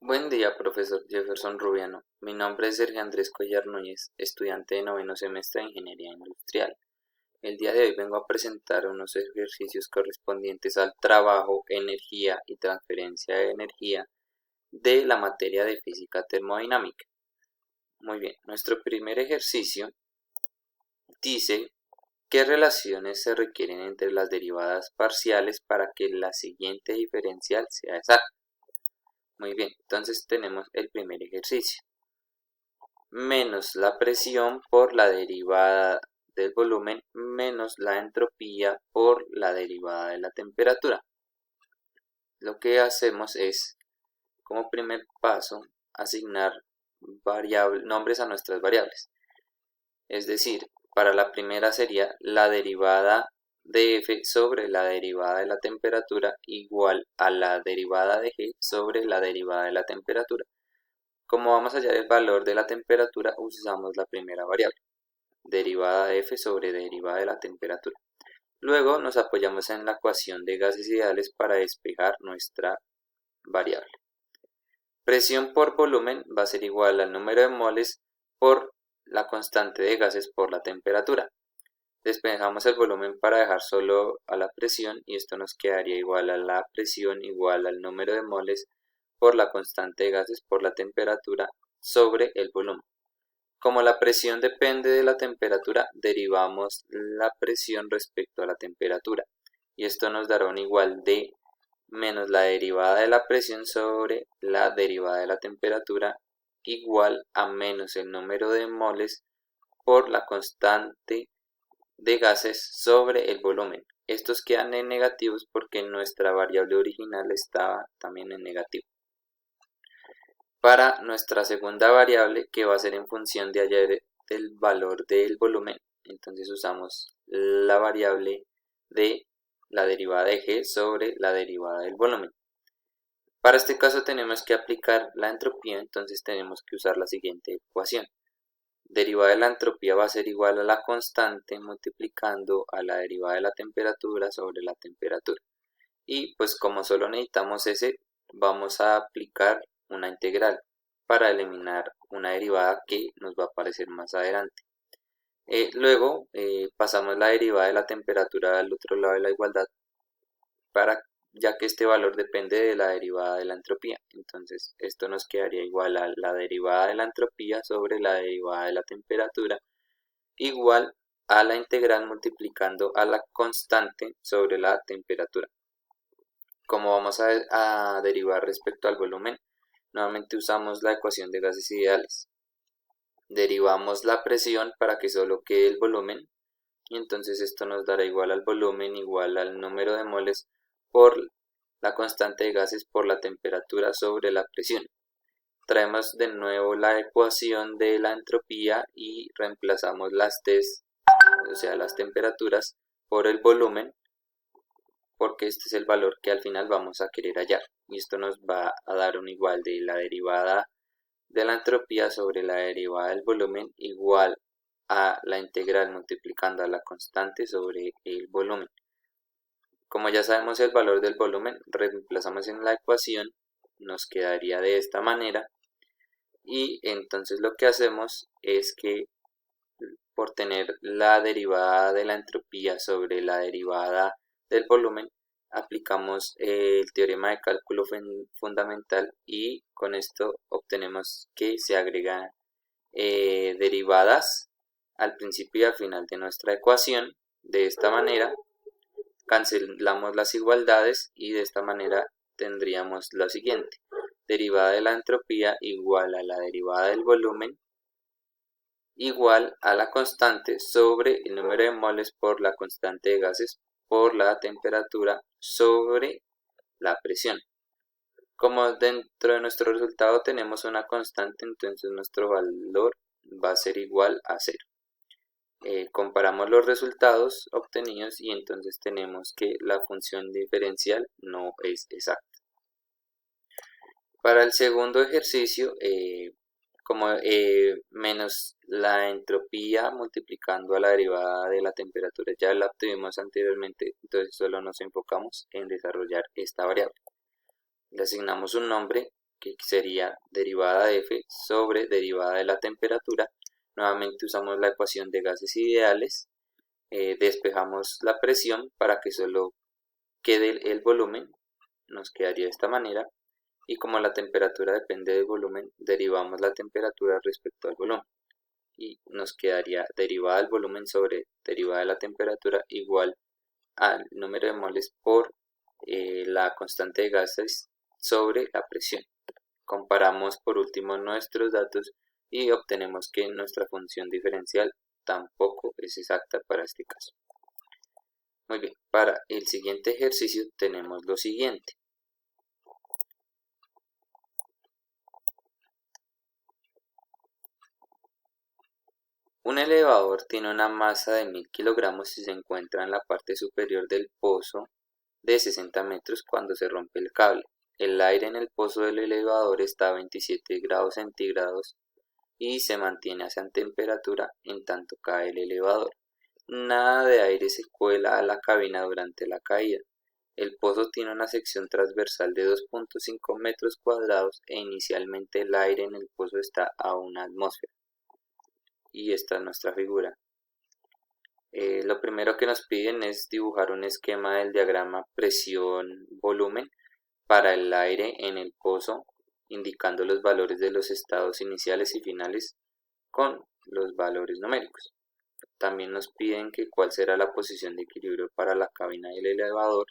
Buen día, profesor Jefferson Rubiano. Mi nombre es Sergio Andrés Cuellar Núñez, estudiante de noveno semestre de Ingeniería Industrial. El día de hoy vengo a presentar unos ejercicios correspondientes al trabajo, energía y transferencia de energía de la materia de física termodinámica. Muy bien, nuestro primer ejercicio dice qué relaciones se requieren entre las derivadas parciales para que la siguiente diferencial sea exacta. Muy bien, entonces tenemos el primer ejercicio. Menos la presión por la derivada del volumen menos la entropía por la derivada de la temperatura. Lo que hacemos es, como primer paso, asignar nombres a nuestras variables. Es decir, para la primera sería la derivada de f sobre la derivada de la temperatura igual a la derivada de g sobre la derivada de la temperatura. Como vamos a hallar el valor de la temperatura, usamos la primera variable, derivada de f sobre derivada de la temperatura. Luego nos apoyamos en la ecuación de gases ideales para despejar nuestra variable. Presión por volumen va a ser igual al número de moles por la constante de gases por la temperatura. Despejamos el volumen para dejar solo a la presión y esto nos quedaría igual a la presión igual al número de moles por la constante de gases por la temperatura sobre el volumen. Como la presión depende de la temperatura, derivamos la presión respecto a la temperatura y esto nos dará un igual de menos la derivada de la presión sobre la derivada de la temperatura igual a menos el número de moles por la constante de gases sobre el volumen. Estos quedan en negativos porque nuestra variable original estaba también en negativo. Para nuestra segunda variable, que va a ser en función de hallar el valor del volumen, entonces usamos la variable de la derivada de g sobre la derivada del volumen. Para este caso tenemos que aplicar la entropía, entonces tenemos que usar la siguiente ecuación. Derivada de la entropía va a ser igual a la constante multiplicando a la derivada de la temperatura sobre la temperatura. Y pues como solo necesitamos ese, vamos a aplicar una integral para eliminar una derivada que nos va a aparecer más adelante. Luego pasamos la derivada de la temperatura al otro lado de la igualdad, ya que este valor depende de la derivada de la entropía. Entonces esto nos quedaría igual a la derivada de la entropía sobre la derivada de la temperatura igual a la integral multiplicando a la constante sobre la temperatura. Como vamos a derivar respecto al volumen, nuevamente usamos la ecuación de gases ideales. Derivamos la presión para que solo quede el volumen y entonces esto nos dará igual al volumen igual al número de moles por la constante de gases por la temperatura sobre la presión. Traemos de nuevo la ecuación de la entropía y reemplazamos las T's, o sea las temperaturas, por el volumen, porque este es el valor que al final vamos a querer hallar y esto nos va a dar un igual de la derivada de la entropía sobre la derivada del volumen igual a la integral multiplicando a la constante sobre el volumen. Como ya sabemos el valor del volumen, reemplazamos en la ecuación, nos quedaría de esta manera y entonces lo que hacemos es que por tener la derivada de la entropía sobre la derivada del volumen, aplicamos el teorema de cálculo fundamental y con esto obtenemos que se agregan derivadas al principio y al final de nuestra ecuación. De esta manera cancelamos las igualdades y de esta manera tendríamos lo siguiente: derivada de la entropía igual a la derivada del volumen igual a la constante sobre el número de moles por la constante de gases por la temperatura sobre la presión. Como dentro de nuestro resultado tenemos una constante, entonces nuestro valor va a ser igual a 0. Comparamos los resultados obtenidos y entonces tenemos que la función diferencial no es exacta. Para el segundo ejercicio, como menos la entropía multiplicando a la derivada de la temperatura ya la obtuvimos anteriormente, entonces solo nos enfocamos en desarrollar esta variable. Le asignamos un nombre que sería derivada de F sobre derivada de la temperatura. Nuevamente usamos la ecuación de gases ideales, despejamos la presión para que solo quede el volumen, nos quedaría de esta manera, y como la temperatura depende del volumen, derivamos la temperatura respecto al volumen, y nos quedaría derivada del volumen sobre derivada de la temperatura igual al número de moles por la constante de gases sobre la presión. Comparamos por último nuestros datos y obtenemos que nuestra función diferencial tampoco es exacta para este caso. Muy bien, para el siguiente ejercicio tenemos lo siguiente. Un elevador tiene una masa de 1000 kilogramos y se encuentra en la parte superior del pozo de 60 metros cuando se rompe el cable. El aire en el pozo del elevador está a 27 grados centígrados y se mantiene a esa temperatura en tanto cae el elevador. Nada de aire se cuela a la cabina durante la caída. El pozo tiene una sección transversal de 2.5 metros cuadrados e inicialmente el aire en el pozo está a una atmósfera. Y esta es nuestra figura. Lo primero que nos piden es dibujar un esquema del diagrama presión-volumen para el aire en el pozo, indicando los valores de los estados iniciales y finales con los valores numéricos. También nos piden que cuál será la posición de equilibrio para la cabina del elevador,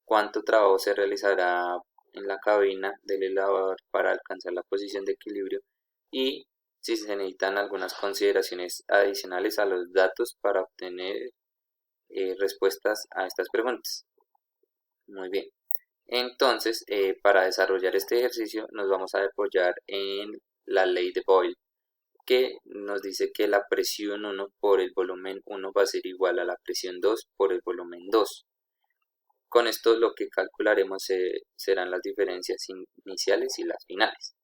cuánto trabajo se realizará en la cabina del elevador para alcanzar la posición de equilibrio y si se necesitan algunas consideraciones adicionales a los datos para obtener respuestas a estas preguntas. Muy bien. Entonces, para desarrollar este ejercicio nos vamos a apoyar en la ley de Boyle, que nos dice que la presión 1 por el volumen 1 va a ser igual a la presión 2 por el volumen 2. Con esto lo que calcularemos serán las diferencias iniciales y las finales.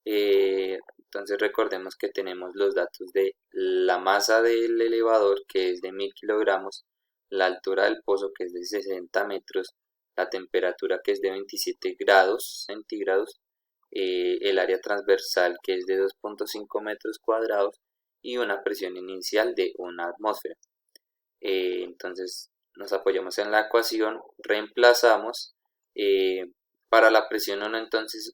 Entonces recordemos que tenemos los datos de la masa del elevador, que es de 1000 kilogramos, la altura del pozo, que es de 60 metros, la temperatura, que es de 27 grados centígrados, el área transversal, que es de 2.5 metros cuadrados, y una presión inicial de una atmósfera. Entonces nos apoyamos en la ecuación, reemplazamos. Para la presión 1 entonces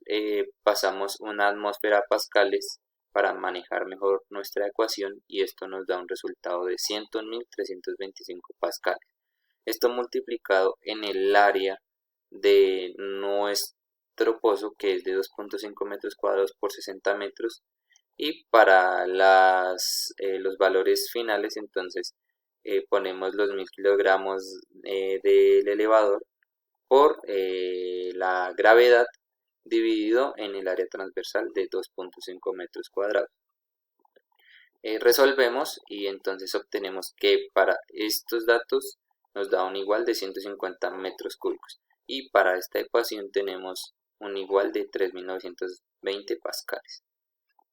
pasamos una atmósfera a pascales para manejar mejor nuestra ecuación y esto nos da un resultado de 101.325 pascales. Esto multiplicado en el área de nuestro pozo, que es de 2.5 metros cuadrados por 60 metros, y para los valores finales entonces ponemos los 1000 kilogramos del elevador por la gravedad dividido en el área transversal de 2.5 metros cuadrados. Resolvemos y entonces obtenemos que para estos datos nos da un igual de 150 metros cúbicos y para esta ecuación tenemos un igual de 3920 pascales.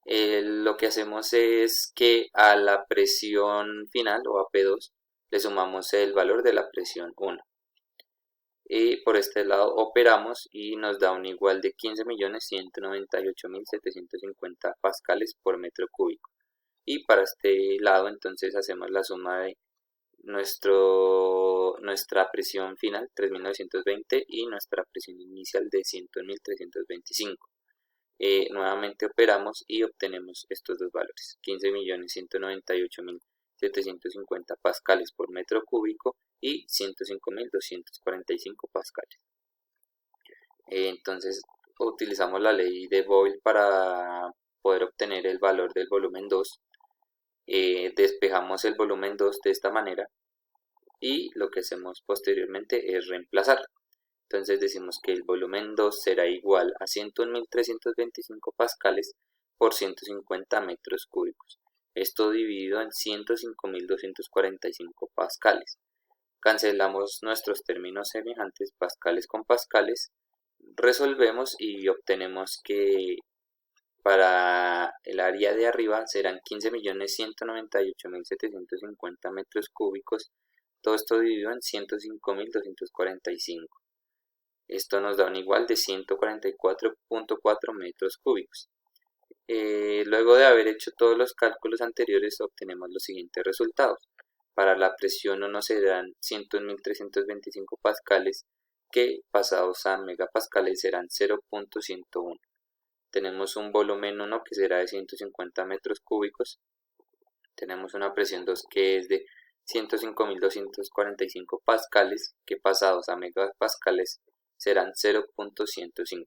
Lo que hacemos es que a la presión final o a P2 le sumamos el valor de la presión 1. Y por este lado operamos y nos da un igual de 15.198.750 pascales por metro cúbico. Y para este lado entonces hacemos la suma de nuestra presión final 3.920 y nuestra presión inicial de 100.325. Nuevamente operamos y obtenemos estos dos valores, 15.198.750 pascales por metro cúbico y 105.245 pascales. Entonces utilizamos la ley de Boyle para poder obtener el valor del volumen 2. Despejamos el volumen 2 de esta manera y lo que hacemos posteriormente es reemplazar. Entonces decimos que el volumen 2 será igual a 101.325 pascales por 150 metros cúbicos. Esto dividido en 105.245 pascales. Cancelamos nuestros términos semejantes, pascales con pascales, resolvemos y obtenemos que para el área de arriba serán 15.198.750 metros cúbicos, todo esto dividido en 105.245. Esto nos da un igual de 144.4 metros cúbicos. Luego de haber hecho todos los cálculos anteriores obtenemos los siguientes resultados. Para la presión 1 serán 101.325 pascales, que pasados a megapascales serán 0.101. Tenemos un volumen 1 que será de 150 metros cúbicos. Tenemos una presión 2 que es de 105.245 pascales, que pasados a megapascales serán 0.105.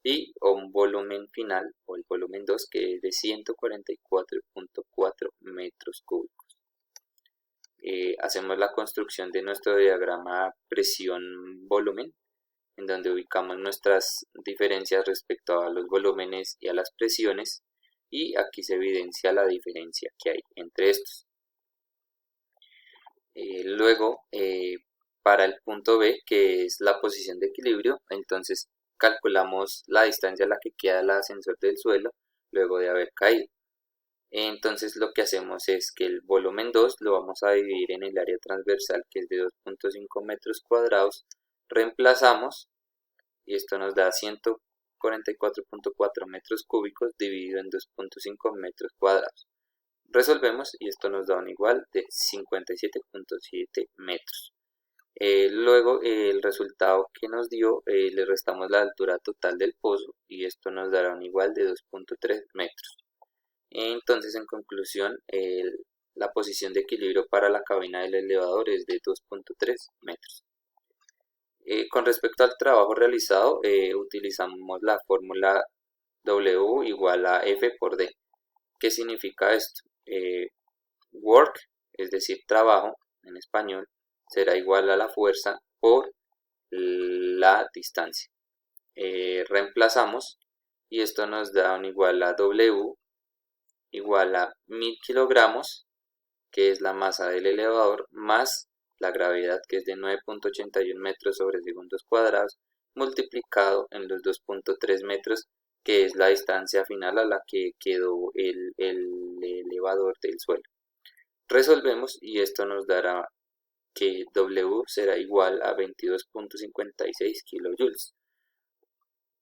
Y un volumen final, o el volumen 2, que es de 144.4 metros cúbicos. Hacemos la construcción de nuestro diagrama presión-volumen, en donde ubicamos nuestras diferencias respecto a los volúmenes y a las presiones, y aquí se evidencia la diferencia que hay entre estos. Luego, para el punto B, que es la posición de equilibrio, entonces calculamos la distancia a la que queda el ascensor del suelo luego de haber caído. Entonces lo que hacemos es que el volumen 2 lo vamos a dividir en el área transversal, que es de 2.5 metros cuadrados, reemplazamos y esto nos da 144.4 metros cúbicos dividido en 2.5 metros cuadrados. Resolvemos y esto nos da un igual de 57.7 metros. Luego el resultado que nos dio, le restamos la altura total del pozo y esto nos dará un igual de 2.3 metros. Entonces, en conclusión, la posición de equilibrio para la cabina del elevador es de 2.3 metros. Con respecto al trabajo realizado, utilizamos la fórmula W igual a F por D. ¿Qué significa esto? Work, es decir, trabajo en español, será igual a la fuerza por la distancia. Reemplazamos y esto nos da un igual a W igual a 1000 kilogramos, que es la masa del elevador, más la gravedad, que es de 9.81 metros sobre segundos cuadrados, multiplicado en los 2.3 metros, que es la distancia final a la que quedó el elevador del suelo. Resolvemos y esto nos dará que W será igual a 22.56 kilojoules.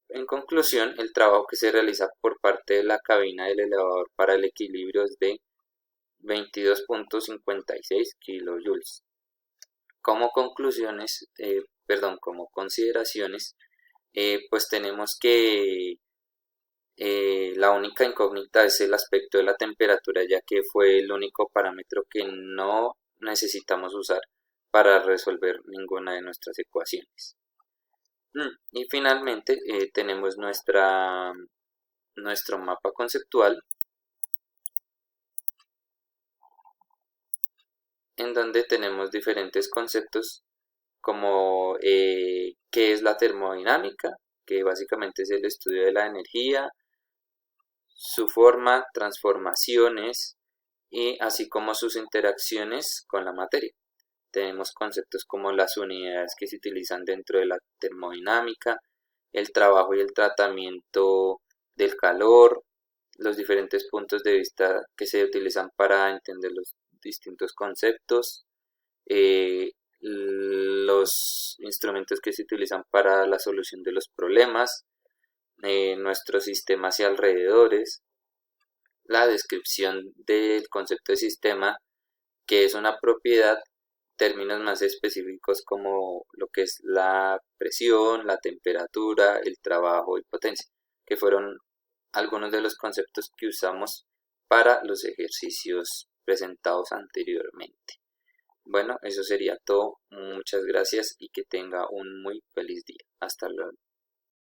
En conclusión, el trabajo que se realiza por parte de la cabina del elevador para el equilibrio es de 22.56 kilojoules. Como conclusiones, como consideraciones, pues tenemos que la única incógnita es el aspecto de la temperatura, ya que fue el único parámetro que no necesitamos usar para resolver ninguna de nuestras ecuaciones. Y finalmente tenemos nuestro mapa conceptual, en donde tenemos diferentes conceptos como qué es la termodinámica, que básicamente es el estudio de la energía, su forma, transformaciones y así como sus interacciones con la materia. Tenemos conceptos como las unidades que se utilizan dentro de la termodinámica, el trabajo y el tratamiento del calor, los diferentes puntos de vista que se utilizan para entender los distintos conceptos, los instrumentos que se utilizan para la solución de los problemas, nuestros sistemas y alrededores, la descripción del concepto de sistema, que es una propiedad, términos más específicos como lo que es la presión, la temperatura, el trabajo y potencia, que fueron algunos de los conceptos que usamos para los ejercicios presentados anteriormente. Bueno, eso sería todo. Muchas gracias y que tenga un muy feliz día. Hasta luego.